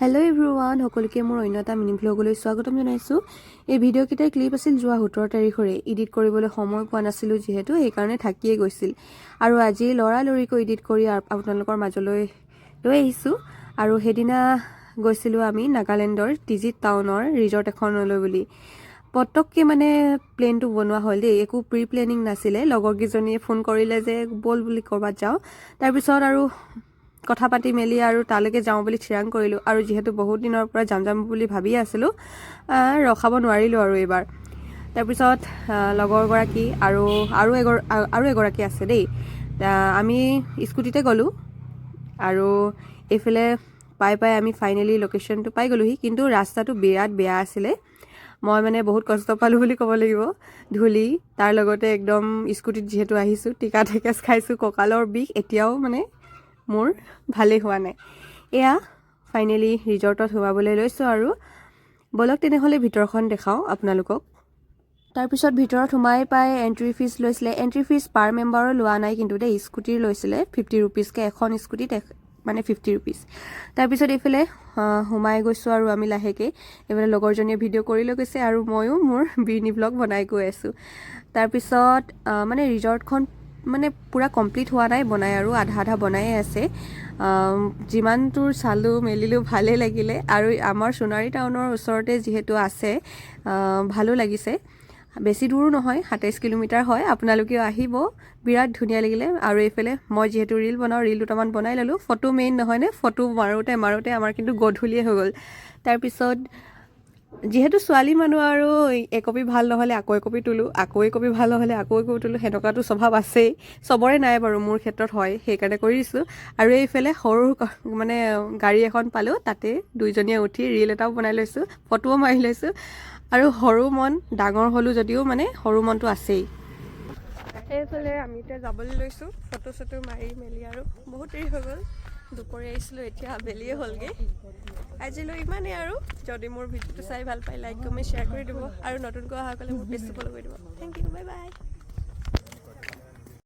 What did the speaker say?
Hello everyone সকলকে মোৰ অন্য এটা মিনি ব্লগলৈ স্বাগতম জনাইছো। এই ভিডিও কিটাৰ ক্লিপ আছিল যোৱা 17 তাৰিখৰে এডিট কৰিবলৈ সময় পোৱা নাছিলো যেহেতু এই কাৰণে থাকিয়ে গৈছিল আৰু আজি লৰালৰিকৈ এডিট কৰি আপোনালোকৰ মাজলৈ লৈ আহিছো আৰু হেদিনা গৈছিলো আমি নাগালেণ্ডৰ টিজি টাউনৰ ৰিজৰ্ট এখনলৈ বুলি পটককে মানে প্লেনটো বনোৱা হ'ল দেই একো প্ৰি প্লেনিং নাছিলে লগৰ কিজনীয়ে ফোন কৰিলে যে বল বুলি কৰবাত যাও তাৰ পিছত আৰু কথা পাতি মেলি আৰু তালৈকে যাওঁ বুলি থিৰাং কৰিলো আৰু যেহেতু বহুত দিনৰ পৰা যাম বুলি ভাবি আছিলো ৰখাব নোৱাৰিলো আৰু এবাৰ তাৰ পিছত লগৰ গৰাকী আৰু এগৰাকী আছে দেই আমি স্কুটিতে গলো আৰু এফালে পাই আমি ফাইনালি লোকেশনটো পাই গলোহি কিন্তু ৰাস্তাটো বিৰাট বেয়া আছিলে মই মানে বহুত কষ্ট পালো বুলি ক'ব লাগিব ধুলি তাৰ লগতে একদম স্কুটিত যেহেতু আহিছো টিকা ঠেকেচ খাইছো কঁকালৰ বিষ এতিয়াও মানে মোৰ ভালে হোৱা নাই এয়া ফাইনালি ৰিজৰ্টত সোমাবলৈ লৈছো আৰু বলক তেনেহলে ভিতৰখন দেখাও আপোনালোকক তাৰ পিছত ভিতৰত সোমাই পাই এন্ট্ৰি ফিজ লৈছিলে এন্ট্ৰি ফিজ পাৰ মেম্বাৰৰ লোৱা নাই কিন্তু দেই স্কুটিৰ লৈছিলে 50 रुपीस কে এখন স্কুটিত মানে 50 रुपीस তাৰ পিছত এফালে সোমাই গৈছো আৰু আমি লাহেকে এফালে লগৰজনীয়ে ভিডিও কৰি লৈ গৈছে আৰু ময়ো মোৰ বিনি ব্লগ বনাই গৈ আছো তাৰ পিছত মানে ৰিজৰ্টখন মানে পুৰা কমপ্লিট হোৱা নাই বনাই আৰু আধা বনাই আছে যিমান তোৰ চালু মেলিলো ভালে লাগিলে আৰু আমাৰ সোনাৰী টাউনৰ ওচৰতে যেহেতু আছে ভালো লাগিছে বেছি দূৰ নহয় 27 কিলোমিটাৰ হয় আপোনালোকেও আহিব বিৰাট ধুনীয়া লাগিলে আৰু এফালে মই যেহেতু ৰীল বনাও ৰীল দুটামান বনাই ললো ফটো মেইন নহয় নে ফটো মাৰোতে আমাৰ কিন্তু গধুলিয়ে হৈ গল তাৰ পিছত যেহেতু ছোৱালী মানুহ আৰু একপি ভাল নহলে আকৌ একপি তুলো আকৌ একপি ভাল নহলে আকৌ একপি তুলো হেনকাটো স্বভাৱ আছে সবৰে নাই বাৰু মোৰ ক্ষেত্ৰত হয় সেইকাৰণে কৰি দিছো আৰু এইফালে সৰু মানে গাড়ী এখন পালো তাতে দুইজনীয়ে উঠি ৰীল এটাও বনাই লৈছো ফটোও মাৰি লৈছো আৰু সৰু মন ডাঙৰ হলো যদিও মানে সৰু মনটো আছেই এইফালে আমি এতিয়া যাবলৈ লৈছো ফটো মাৰি মেলি আৰু বহুত দেৰি হৈ গ'ল দুপৰীয়া আহিছিলো এতিয়া আবেলিয়ে হ'লগে আজিলৈ ইমানেই আৰু যদি মোৰ ভিডিওটো চাই ভাল পাই লাইক কমেন্ট শ্বেয়াৰ কৰি দিব আৰু নতুনকৈ অহা সকলে মোৰ পেজটো ফলো কৰি দিব থেংক ইউ বাই বাই